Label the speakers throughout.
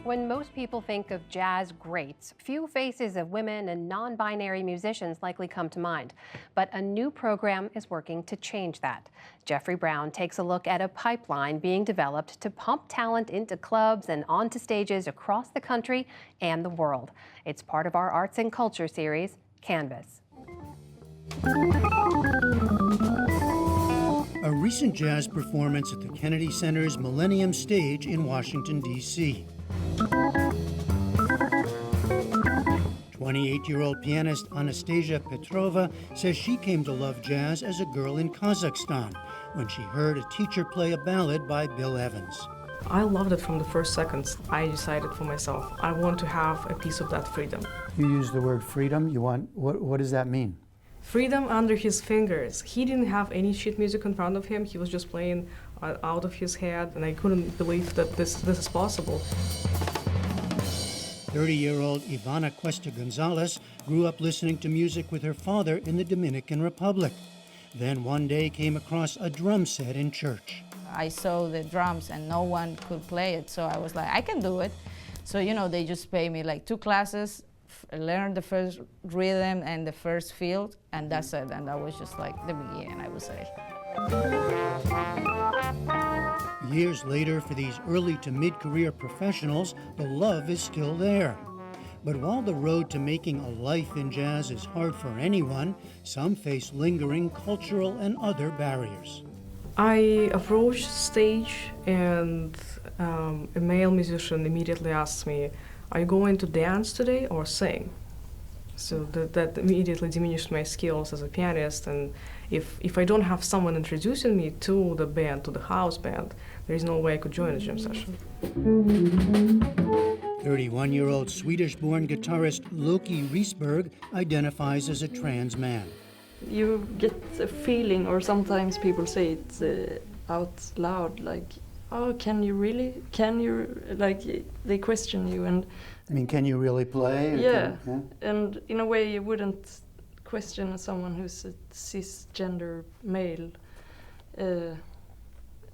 Speaker 1: When most people think of jazz greats, few faces of women and non-binary musicians likely come to mind. But a new program is working to change that. Jeffrey Brown takes a look at a pipeline being developed to pump talent into clubs and onto stages across the country and the world. It's part of our Arts and Culture series, Canvas.
Speaker 2: A recent jazz performance at the Kennedy Center's Millennium Stage in Washington, D.C. 28-year-old pianist Anastasia Petrova says she came to love jazz as a girl in Kazakhstan when she heard a teacher play a ballad by Bill Evans.
Speaker 3: I loved it from the first seconds. I decided for myself, I want to have a piece of that freedom.
Speaker 2: You use the word freedom. What does that mean?
Speaker 3: Freedom under his fingers. He didn't have any sheet music in front of him. He was just playing out of his head, and I couldn't believe that this is possible.
Speaker 2: 30-year-old Ivana Cuesta Gonzalez grew up listening to music with her father in the Dominican Republic. Then one day came across a drum set in church.
Speaker 4: I saw the drums and no one could play it, so I was like, I can do it. So, they just pay me like 2 classes, learn the first rhythm and the first field, and that's it. And that was just like the beginning, I would say.
Speaker 2: Years later, for these early to mid-career professionals, the love is still there. But while the road to making a life in jazz is hard for anyone, some face lingering cultural and other barriers.
Speaker 3: I approached stage, and a male musician immediately asked me, "Are you going to dance today or sing?" So that immediately diminished my skills as a pianist, and if I don't have someone introducing me to the band, to the house band, there is no way I could join a jam session.
Speaker 2: 31-year-old Swedish-born guitarist Loki Risberg identifies as a trans man.
Speaker 5: You get a feeling, or sometimes people say it out loud, like, "Oh, can you really? Can you?" Like, they question you, and
Speaker 2: Can you really play?
Speaker 5: Yeah, and in a way you wouldn't question someone who's a cisgender male,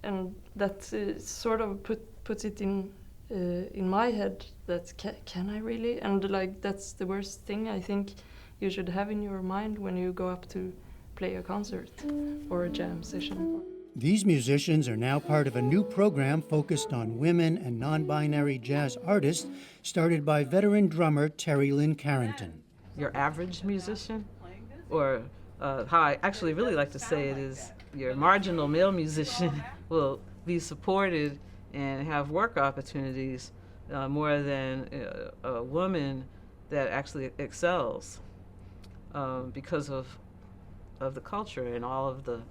Speaker 5: and that sort of puts it in my head that can I really? And like, that's the worst thing I think you should have in your mind when you go up to play a concert or a jam session.
Speaker 2: These musicians are now part of a new program focused on women and non-binary jazz artists, started by veteran drummer Terry Lynn Carrington.
Speaker 6: Your average musician, or how I actually really like to say it is, your marginal male musician will be supported and have work opportunities more than a woman that actually excels because of the culture and all of the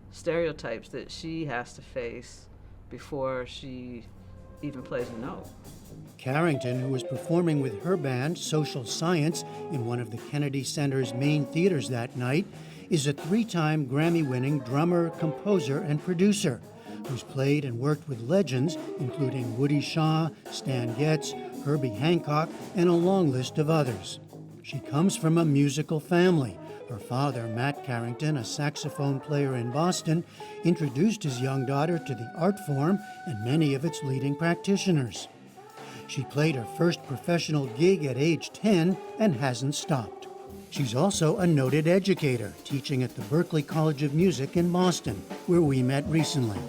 Speaker 6: stereotypes that she has to face before she even plays a note.
Speaker 2: Carrington, who was performing with her band, Social Science, in one of the Kennedy Center's main theaters that night, is a 3-time Grammy-winning drummer, composer, and producer who's played and worked with legends including Woody Shaw, Stan Getz, Herbie Hancock, and a long list of others. She comes from a musical family. Her father, Matt Carrington, a saxophone player in Boston, introduced his young daughter to the art form and many of its leading practitioners. She played her first professional gig at age 10 and hasn't stopped. She's also a noted educator, teaching at the Berklee College of Music in Boston, where we met recently.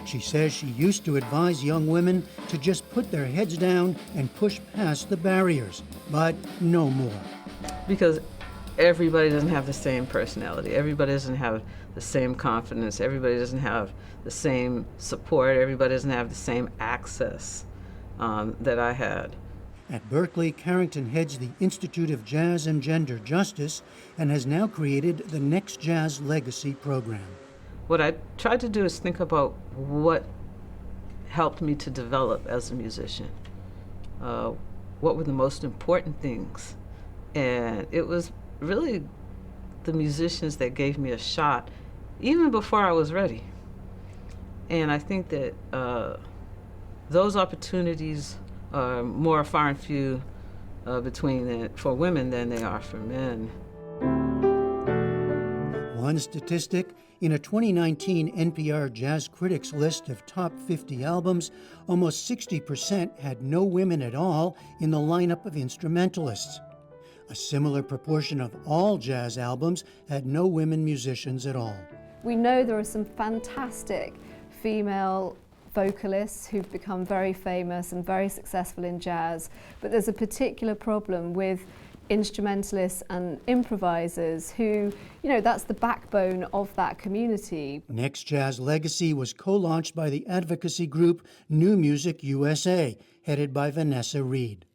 Speaker 2: She says she used to advise young women to just put their heads down and push past the barriers, but no more.
Speaker 6: Because everybody doesn't have the same personality. Everybody doesn't have the same confidence. Everybody doesn't have the same support. Everybody doesn't have the same access that I had.
Speaker 2: At Berklee, Carrington heads the Institute of Jazz and Gender Justice and has now created the Next Jazz Legacy program.
Speaker 6: What I tried to do is think about what helped me to develop as a musician. What were the most important things? And it was really the musicians that gave me a shot, even before I was ready. And I think that those opportunities are more far and few between for women than they are for men.
Speaker 2: One statistic, In a 2019 NPR Jazz Critics list of top 50 albums, almost 60% had no women at all in the lineup of instrumentalists. A similar proportion of all jazz albums had no women musicians at all.
Speaker 7: We know there are some fantastic female vocalists who've become very famous and very successful in jazz, but there's a particular problem with instrumentalists and improvisers who, that's the backbone of that community.
Speaker 2: Next Jazz Legacy was co-launched by the advocacy group New Music USA, headed by Vanessa Reed.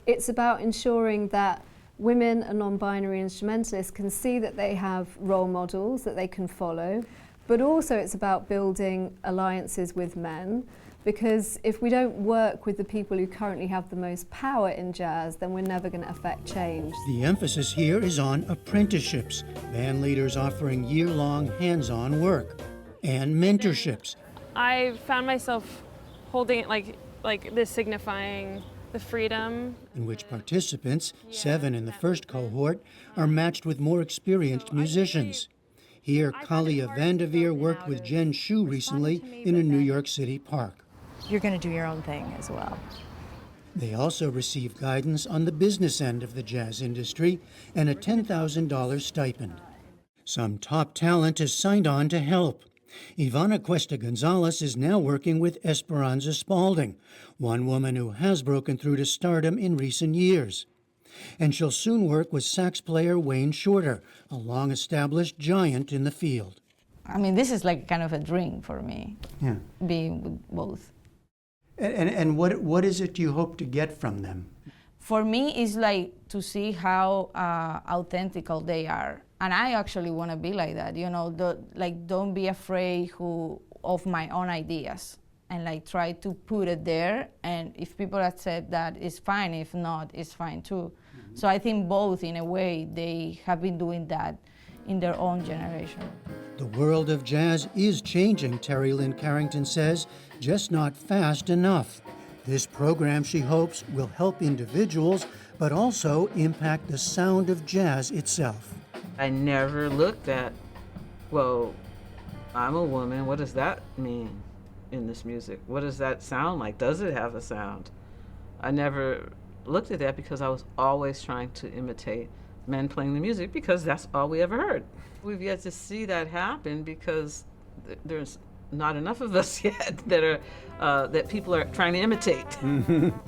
Speaker 7: It's about ensuring that women and non-binary instrumentalists can see that they have role models that they can follow, but also it's about building alliances with men, because if we don't work with the people who currently have the most power in jazz, then we're never going to affect change.
Speaker 2: The emphasis here is on apprenticeships, band leaders offering year-long hands-on work, and mentorships.
Speaker 8: I found myself holding it like this, signifying the freedom.
Speaker 2: In which participants, 7 in the first cohort, are matched with more experienced musicians. Here, Kalia Vandeveer worked with Jen Shu recently in a New York City park.
Speaker 9: You're going to do your own thing as well.
Speaker 2: They also receive guidance on the business end of the jazz industry and a $10,000 stipend. Some top talent has signed on to help. Ivana Cuesta Gonzalez is now working with Esperanza Spalding, one woman who has broken through to stardom in recent years. And she'll soon work with sax player Wayne Shorter, a long-established giant in the field.
Speaker 4: I mean, this is like kind of a dream for me, being with both.
Speaker 2: And what is it you hope to get from them?
Speaker 4: For me, it's like to see how authentical they are. And I actually want to be like that, don't be afraid of my own ideas, and like try to put it there. And if people accept that, it's fine. If not, it's fine too. Mm-hmm. So I think both, in a way, they have been doing that in their own generation.
Speaker 2: The world of jazz is changing, Terry Lynn Carrington says, just not fast enough. This program, she hopes, will help individuals, but also impact the sound of jazz itself.
Speaker 6: I never looked at, well, I'm a woman, what does that mean in this music? What does that sound like? Does it have a sound? I never looked at that because I was always trying to imitate men playing the music because that's all we ever heard. We've yet to see that happen because there's not enough of us yet that people are trying to imitate.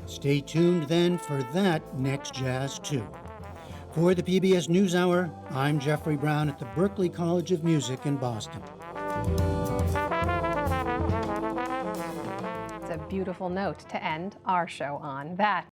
Speaker 2: Stay tuned then for that next Jazz too. For the PBS NewsHour, I'm Jeffrey Brown at the Berklee College of Music in Boston.
Speaker 1: It's a beautiful note to end our show on. That